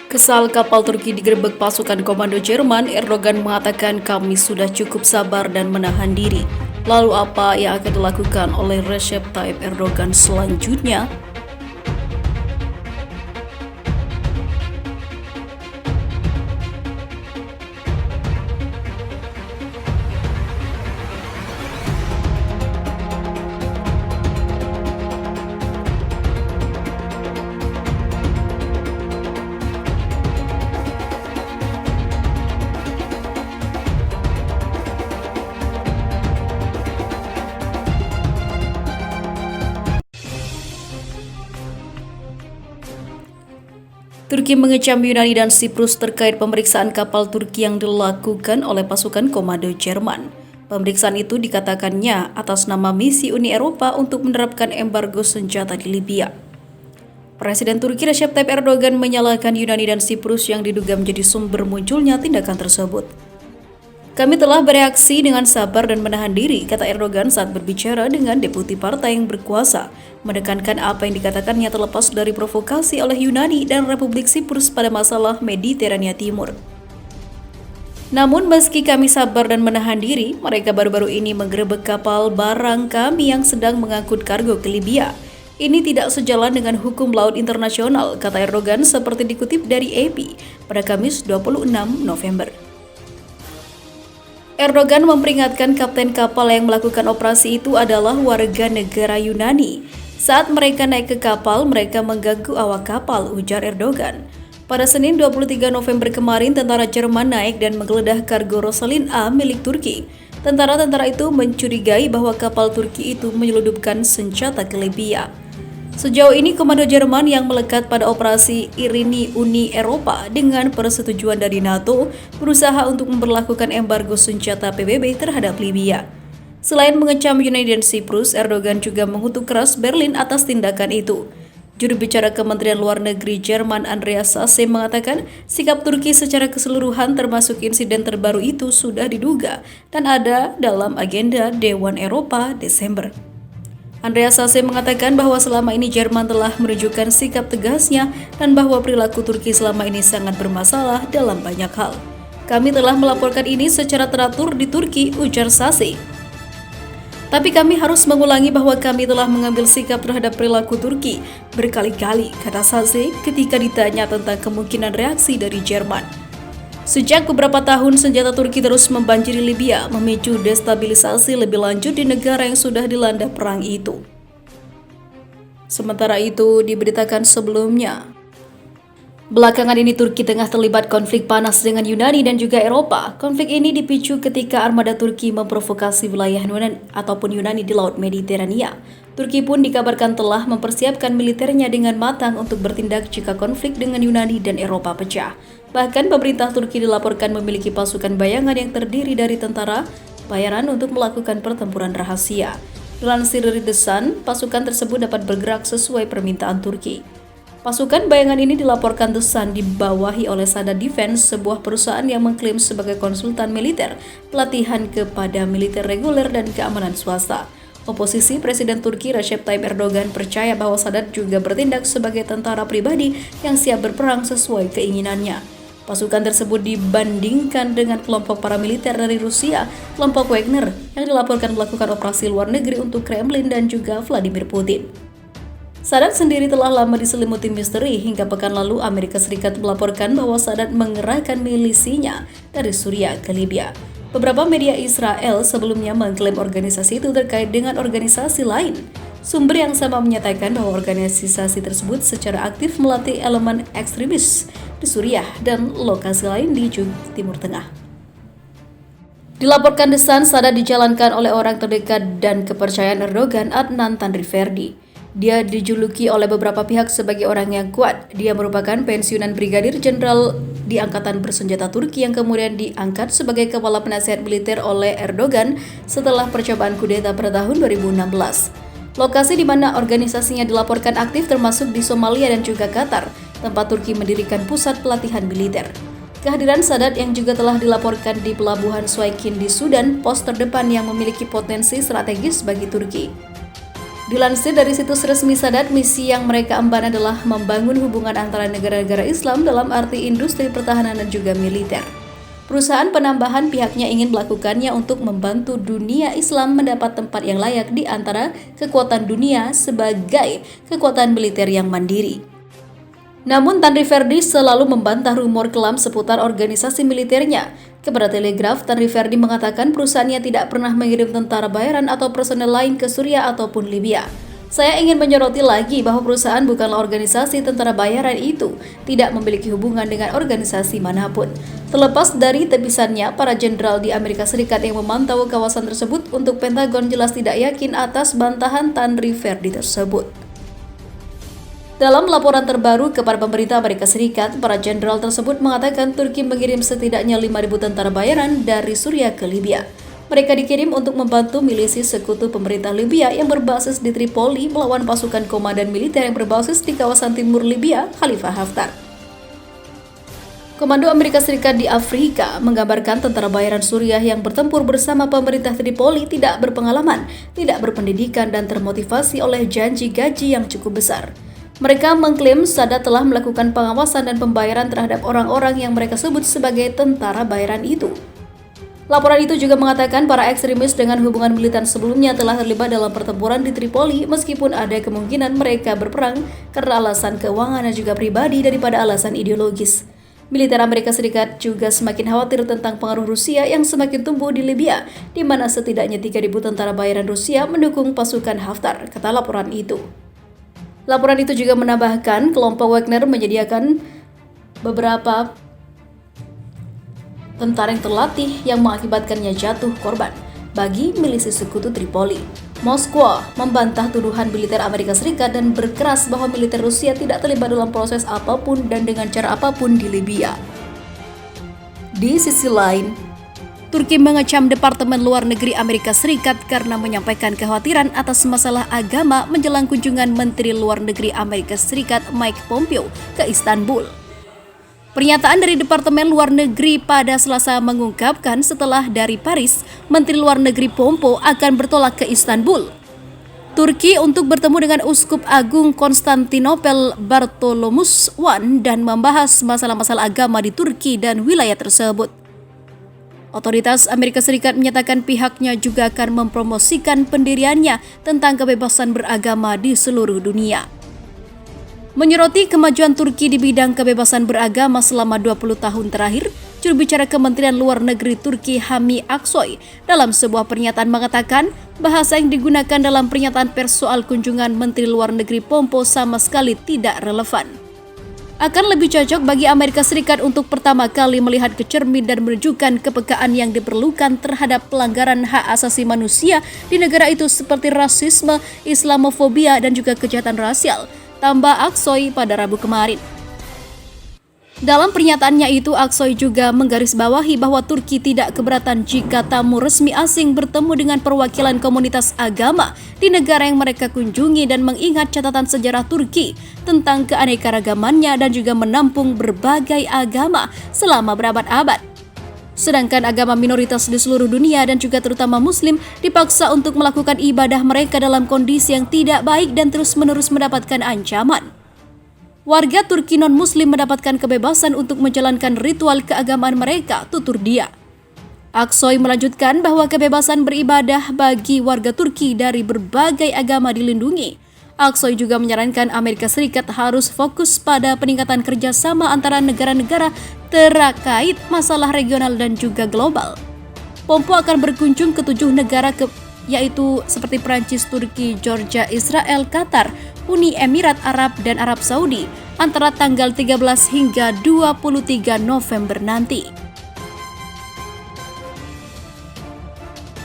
Kesal kapal Turki digerebek pasukan komando Jerman, Erdogan mengatakan kami sudah cukup sabar dan menahan diri. Lalu apa yang akan dilakukan oleh Recep Tayyip Erdogan selanjutnya? Turki mengecam Yunani dan Siprus terkait pemeriksaan kapal Turki yang dilakukan oleh pasukan komando Jerman. Pemeriksaan itu dikatakannya atas nama misi Uni Eropa untuk menerapkan embargo senjata di Libya. Presiden Turki Recep Tayyip Erdogan menyalahkan Yunani dan Siprus yang diduga menjadi sumber munculnya tindakan tersebut. Kami telah bereaksi dengan sabar dan menahan diri, kata Erdogan saat berbicara dengan deputi partai yang berkuasa, menekankan apa yang dikatakannya terlepas dari provokasi oleh Yunani dan Republik Siprus pada masalah Mediterania Timur. Namun meski kami sabar dan menahan diri, mereka baru-baru ini menggerebek kapal barang kami yang sedang mengangkut kargo ke Libya. Ini tidak sejalan dengan hukum laut internasional, kata Erdogan seperti dikutip dari AP pada Kamis 26 November. Erdogan memperingatkan kapten kapal yang melakukan operasi itu adalah warga negara Yunani. Saat mereka naik ke kapal, mereka mengganggu awak kapal, ujar Erdogan. Pada Senin 23 November kemarin, tentara Jerman naik dan menggeledah kargo Rosalin A milik Turki. Tentara-tentara itu mencurigai bahwa kapal Turki itu menyelundupkan senjata ke Libya. Sejauh ini, komando Jerman yang melekat pada operasi Irini Uni Eropa dengan persetujuan dari NATO berusaha untuk memberlakukan embargo senjata PBB terhadap Libya. Selain mengecam Yunani dan Siprus, Erdogan juga mengutuk keras Berlin atas tindakan itu. Juru bicara Kementerian Luar Negeri Jerman Andreas Sasse mengatakan sikap Turki secara keseluruhan termasuk insiden terbaru itu sudah diduga dan ada dalam agenda Dewan Eropa Desember. Andreas Sasse mengatakan bahwa selama ini Jerman telah menunjukkan sikap tegasnya dan bahwa perilaku Turki selama ini sangat bermasalah dalam banyak hal. Kami telah melaporkan ini secara teratur di Turki, ujar Sasse. Tapi kami harus mengulangi bahwa kami telah mengambil sikap terhadap perilaku Turki berkali-kali, kata Sasse ketika ditanya tentang kemungkinan reaksi dari Jerman. Sejak beberapa tahun, senjata Turki terus membanjiri Libya, memicu destabilisasi lebih lanjut di negara yang sudah dilanda perang itu. Sementara itu, diberitakan sebelumnya, belakangan ini Turki tengah terlibat konflik panas dengan Yunani dan juga Eropa. Konflik ini dipicu ketika armada Turki memprovokasi wilayah Yunani di Laut Mediterania. Turki pun dikabarkan telah mempersiapkan militernya dengan matang untuk bertindak jika konflik dengan Yunani dan Eropa pecah. Bahkan pemerintah Turki dilaporkan memiliki pasukan bayangan yang terdiri dari tentara bayaran untuk melakukan pertempuran rahasia. Dilansir dari The Sun, pasukan tersebut dapat bergerak sesuai permintaan Turki. Pasukan bayangan ini dilaporkan The Sun dibawahi oleh Sada Defense, sebuah perusahaan yang mengklaim sebagai konsultan militer, pelatihan kepada militer reguler dan keamanan swasta. Oposisi Presiden Turki Recep Tayyip Erdogan percaya bahwa Sadat juga bertindak sebagai tentara pribadi yang siap berperang sesuai keinginannya. Pasukan tersebut dibandingkan dengan kelompok paramiliter dari Rusia, kelompok Wagner, yang dilaporkan melakukan operasi luar negeri untuk Kremlin dan juga Vladimir Putin. Sadat sendiri telah lama diselimuti misteri hingga pekan lalu Amerika Serikat melaporkan bahwa Sadat mengerahkan milisinya dari Suriah ke Libya. Beberapa media Israel sebelumnya mengklaim organisasi itu terkait dengan organisasi lain. Sumber yang sama menyatakan bahwa organisasi tersebut secara aktif melatih elemen ekstremis di Suriah dan lokasi lain di Timur Tengah. Dilaporkan The Sun, Sadat dijalankan oleh orang terdekat dan kepercayaan Erdogan, Adnan Tanriverdi. Dia dijuluki oleh beberapa pihak sebagai orang yang kuat. Dia merupakan pensiunan brigadir jenderal di Angkatan Bersenjata Turki yang kemudian diangkat sebagai kepala penasihat militer oleh Erdogan setelah percobaan kudeta pada tahun 2016. Lokasi di mana organisasinya dilaporkan aktif termasuk di Somalia dan juga Qatar, tempat Turki mendirikan pusat pelatihan militer. Kehadiran Sadat yang juga telah dilaporkan di pelabuhan Suaikin di Sudan, pos terdepan yang memiliki potensi strategis bagi Turki. Dilansir dari situs resmi Sadat, misi yang mereka emban adalah membangun hubungan antara negara-negara Islam dalam arti industri pertahanan dan juga militer. Perusahaan penambahan pihaknya ingin melakukannya untuk membantu dunia Islam mendapat tempat yang layak di antara kekuatan dunia sebagai kekuatan militer yang mandiri. Namun Tanri Ferdi selalu membantah rumor kelam seputar organisasi militernya. Kepada Telegraph, Tanri Ferdi mengatakan perusahaannya tidak pernah mengirim tentara bayaran atau personel lain ke Suriah ataupun Libya. Saya ingin menyoroti lagi bahwa perusahaan bukanlah organisasi tentara bayaran itu, tidak memiliki hubungan dengan organisasi manapun. Terlepas dari tepisannya, para jenderal di Amerika Serikat yang memantau kawasan tersebut untuk Pentagon jelas tidak yakin atas bantahan Tanri Ferdi tersebut. Dalam laporan terbaru kepada pemerintah Amerika Serikat, para jenderal tersebut mengatakan Turki mengirim setidaknya 5.000 tentara bayaran dari Suriah ke Libya. Mereka dikirim untuk membantu milisi sekutu pemerintah Libya yang berbasis di Tripoli melawan pasukan komandan militer yang berbasis di kawasan timur Libya, Khalifah Haftar. Komando Amerika Serikat di Afrika menggambarkan tentara bayaran Suriah yang bertempur bersama pemerintah Tripoli tidak berpengalaman, tidak berpendidikan, dan termotivasi oleh janji gaji yang cukup besar. Mereka mengklaim Sadat telah melakukan pengawasan dan pembayaran terhadap orang-orang yang mereka sebut sebagai tentara bayaran itu. Laporan itu juga mengatakan para ekstremis dengan hubungan militan sebelumnya telah terlibat dalam pertempuran di Tripoli meskipun ada kemungkinan mereka berperang karena alasan keuangan dan juga pribadi daripada alasan ideologis. Militer Amerika Serikat juga semakin khawatir tentang pengaruh Rusia yang semakin tumbuh di Libya, di mana setidaknya 3.000 tentara bayaran Rusia mendukung pasukan Haftar, kata laporan itu. Laporan itu juga menambahkan kelompok Wagner menyediakan beberapa tentara yang terlatih yang mengakibatkannya jatuh korban bagi milisi sekutu Tripoli. Moskwa membantah tuduhan militer Amerika Serikat dan berkeras bahwa militer Rusia tidak terlibat dalam proses apapun dan dengan cara apapun di Libya. Di sisi lain, Turki mengecam Departemen Luar Negeri Amerika Serikat karena menyampaikan kekhawatiran atas masalah agama menjelang kunjungan Menteri Luar Negeri Amerika Serikat Mike Pompeo ke Istanbul. Pernyataan dari Departemen Luar Negeri pada Selasa mengungkapkan setelah dari Paris, Menteri Luar Negeri Pompeo akan bertolak ke Istanbul, Turki untuk bertemu dengan Uskup Agung Konstantinopel Bartolomeus I dan membahas masalah-masalah agama di Turki dan wilayah tersebut. Otoritas Amerika Serikat menyatakan pihaknya juga akan mempromosikan pendiriannya tentang kebebasan beragama di seluruh dunia. Menyoroti kemajuan Turki di bidang kebebasan beragama selama 20 tahun terakhir, juru bicara Kementerian Luar Negeri Turki Hami Aksoy dalam sebuah pernyataan mengatakan bahasa yang digunakan dalam pernyataan pers soal kunjungan Menteri Luar Negeri Pompeo sama sekali tidak relevan. Akan lebih cocok bagi Amerika Serikat untuk pertama kali melihat ke cermin dan menunjukkan kepekaan yang diperlukan terhadap pelanggaran hak asasi manusia di negara itu seperti rasisme, Islamofobia, dan juga kejahatan rasial, tambah Aksoy pada Rabu kemarin. Dalam pernyataannya itu, Aksoy juga menggarisbawahi bahwa Turki tidak keberatan jika tamu resmi asing bertemu dengan perwakilan komunitas agama di negara yang mereka kunjungi dan mengingat catatan sejarah Turki tentang keanekaragamannya dan juga menampung berbagai agama selama berabad-abad. Sedangkan agama minoritas di seluruh dunia dan juga terutama Muslim dipaksa untuk melakukan ibadah mereka dalam kondisi yang tidak baik dan terus-menerus mendapatkan ancaman. Warga Turki non-Muslim mendapatkan kebebasan untuk menjalankan ritual keagamaan mereka, tutur dia. Aksoy melanjutkan bahwa kebebasan beribadah bagi warga Turki dari berbagai agama dilindungi. Aksoy juga menyarankan Amerika Serikat harus fokus pada peningkatan kerjasama antara negara-negara terkait masalah regional dan juga global. Pompeo akan berkunjung ke 7 negara yaitu seperti Prancis, Turki, Georgia, Israel, Qatar, Uni Emirat Arab, dan Arab Saudi antara tanggal 13 hingga 23 November nanti.